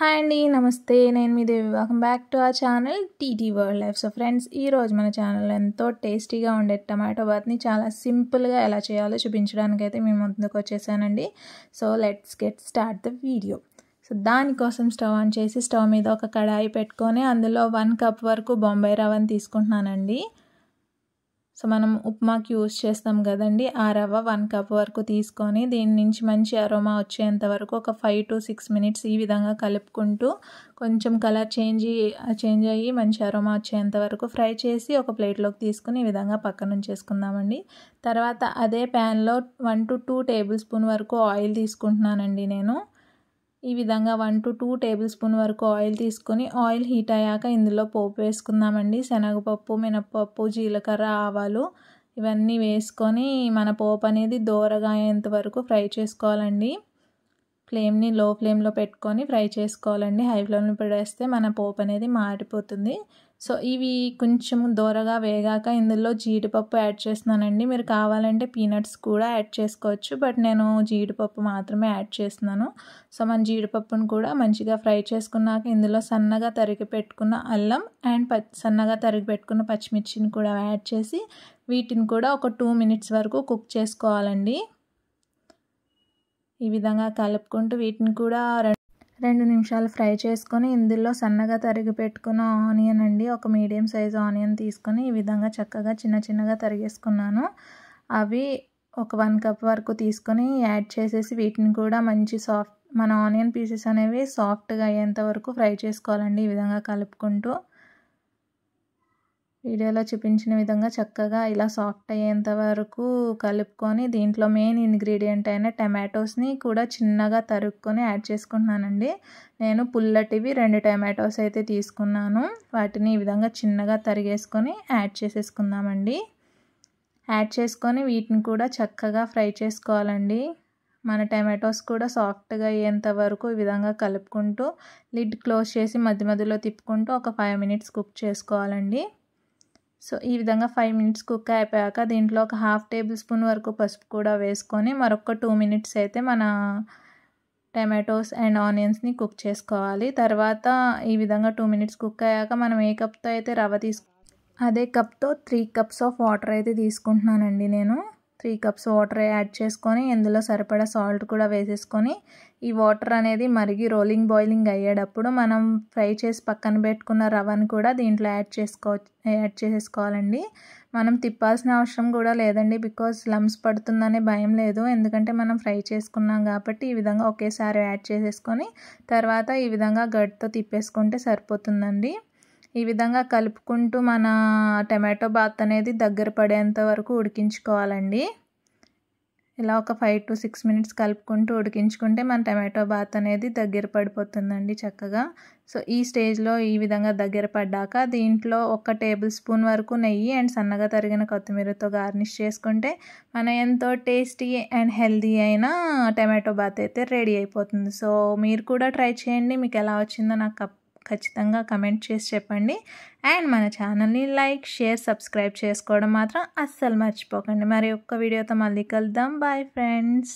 Hi అండి, నమస్తే. నేను మీ Devi. Welcome back to our channel TT world life. So friends, ఈరోజు మన ఛానల్లో ఎంతో టేస్టీగా ఉండే టమాటో బాత్ని చాలా సింపుల్గా ఎలా చేయాలో చూపించడానికి అయితే మేము ముందుకు వచ్చేసానండి. So let's get start the video. So దానికోసం స్టవ్ ఆన్ చేసి స్టవ్ మీద ఒక కడాయి పెట్టుకొని అందులో 1 కప్ వరకు బొంబాయి రవ్వని తీసుకుంటున్నానండి. సో మనం ఉప్మాకి యూస్ చేస్తాం కదండి, ఆ రవ్వ 1 కప్ వరకు తీసుకొని దీని నుంచి మంచి అరోమా వచ్చేంత వరకు ఒక 5 to 6 మినిట్స్ ఈ విధంగా కలుపుకుంటూ కొంచెం కలర్ చేంజ్ అయ్యి మంచి అరోమా వచ్చేంత వరకు ఫ్రై చేసి ఒక ప్లేట్లోకి తీసుకుని ఈ విధంగా పక్కన ఉంచేసుకుందామండి. తర్వాత అదే ప్యాన్లో 1 to 2 టేబుల్ స్పూన్ వరకు ఆయిల్ తీసుకుంటున్నానండి. నేను ఈ విధంగా 1 to 2 టేబుల్ స్పూన్ వరకు ఆయిల్ తీసుకొని ఆయిల్ హీట్ అయ్యాక ఇందులో పోపు వేసుకుందామండి. శనగపప్పు, మినపప్పు, జీలకర్ర, ఆవాలు ఇవన్నీ వేసుకొని మన పోపు అనేది దోరగా అయ్యేంత వరకు ఫ్రై చేసుకోవాలండి. ఫ్లేమ్ని లో ఫ్లేమ్లో పెట్టుకొని ఫ్రై చేసుకోవాలండి. హై ఫ్లేమ్లో పెడేస్తే మన పోపు అనేది మాడిపోతుంది. సో ఇవి కొంచెం దోరగా వేగాక ఇందులో జీడిపప్పు యాడ్ చేస్తున్నానండి. మీరు కావాలంటే పీనట్స్ కూడా యాడ్ చేసుకోవచ్చు, బట్ నేను జీడిపప్పు మాత్రమే యాడ్ చేస్తున్నాను. సో మన జీడిపప్పును కూడా మంచిగా ఫ్రై చేసుకున్నాక ఇందులో సన్నగా తరిగి పెట్టుకున్న అల్లం అండ్ సన్నగా తరిగి పెట్టుకున్న పచ్చిమిర్చిని కూడా యాడ్ చేసి వీటిని కూడా ఒక 2 మినిట్స్ వరకు కుక్ చేసుకోవాలండి. ఈ విధంగా కలుపుకుంటూ వీటిని కూడా 2 నిమిషాలు ఫ్రై చేసుకొని ఇందులో సన్నగా తరిగి పెట్టుకున్న ఆనియన్ అండి, ఒక మీడియం సైజు ఆనియన్ తీసుకొని ఈ విధంగా చక్కగా చిన్నగా తరిగేసుకున్నాను. అవి ఒక 1 కప్ వరకు తీసుకొని యాడ్ చేసేసి వీటిని కూడా మంచి మన ఆనియన్ పీసెస్ అనేవి సాఫ్ట్గా అయ్యేంత వరకు ఫ్రై చేసుకోవాలండి. ఈ విధంగా కలుపుకుంటూ వీడియోలో చూపించిన విధంగా చక్కగా ఇలా సాఫ్ట్ అయ్యేంత వరకు కలుపుకొని దీంట్లో మెయిన్ ఇంగ్రీడియంట్ అయిన టమాటోస్ని కూడా చిన్నగా తరుక్కొని యాడ్ చేసుకుంటున్నానండి. నేను పుల్లటివి 2 టమాటోస్ అయితే తీసుకున్నాను. వాటిని ఈ విధంగా చిన్నగా తరిగేసుకొని యాడ్ చేసేసుకుందామండి. యాడ్ చేసుకొని వీటిని కూడా చక్కగా ఫ్రై చేసుకోవాలండి. మన టమాటోస్ కూడా సాఫ్ట్గా అయ్యేంత వరకు ఈ విధంగా కలుపుకుంటూ లిడ్ క్లోజ్ చేసి మధ్యలో తిప్పుకుంటూ ఒక 5 మినిట్స్ కుక్ చేసుకోవాలండి. సో ఈ విధంగా 5 మినిట్స్ కుక్ అయిపోయాక దీంట్లో ఒక 1/2 టేబుల్ స్పూన్ వరకు పసుపు కూడా వేసుకొని మరొక 2 మినిట్స్ అయితే మన టమాటోస్ అండ్ ఆనియన్స్ని కుక్ చేసుకోవాలి. తర్వాత ఈ విధంగా 2 మినిట్స్ కుక్ అయ్యాక మనం ఏ కప్తో అయితే రవ్వ అదే కప్తో 3 కప్స్ ఆఫ్ వాటర్ అయితే తీసుకుంటున్నానండి. నేను 3 కప్స్ వాటర్ యాడ్ చేసుకొని ఇందులో సరిపడా సాల్ట్ కూడా వేసేసుకొని ఈ వాటర్ అనేది మరిగి బాయిలింగ్ అయ్యేటప్పుడు మనం ఫ్రై చేసి పక్కన పెట్టుకున్న రవ్వను కూడా దీంట్లో యాడ్ చేసేసుకోవాలండి. మనం తిప్పాల్సిన అవసరం కూడా లేదండి, బికాజ్ లమ్స్ పడుతుందనే భయం లేదు, ఎందుకంటే మనం ఫ్రై చేసుకున్నాం కాబట్టి ఈ విధంగా ఒకేసారి యాడ్ చేసేసుకొని తర్వాత ఈ విధంగా గడ్డతో తిప్పేసుకుంటే సరిపోతుందండి. ఈ విధంగా కలుపుకుంటూ మన టమాటో బాత్ అనేది దగ్గర పడేంత వరకు ఉడికించుకోవాలండి. ఇలా ఒక 5 to 6 మినిట్స్ కలుపుకుంటూ ఉడికించుకుంటే మన టమాటో బాత్ అనేది దగ్గర పడిపోతుందండి చక్కగా. సో ఈ స్టేజ్లో ఈ విధంగా దగ్గర పడ్డాక దీంట్లో 1 టేబుల్ స్పూన్ వరకు నెయ్యి అండ్ సన్నగా తరిగిన కొత్తిమీరతో గార్నిష్ చేసుకుంటే మన ఎంతో టేస్టీ అండ్ హెల్దీ అయిన టమాటో బాత్ అయితే రెడీ అయిపోతుంది. సో మీరు కూడా ట్రై చేయండి. మీకు ఎలా వచ్చిందో నాకు ఖచ్చితంగా కమెంట్ చేసి చెప్పండి. అండ్ మన ఛానల్ని లైక్, షేర్, సబ్స్క్రైబ్ చేసుకోవడం మాత్రం అస్సలు మర్చిపోకండి. మరి ఒక్క వీడియోతో మళ్ళీ కలుద్దాం. Bye friends.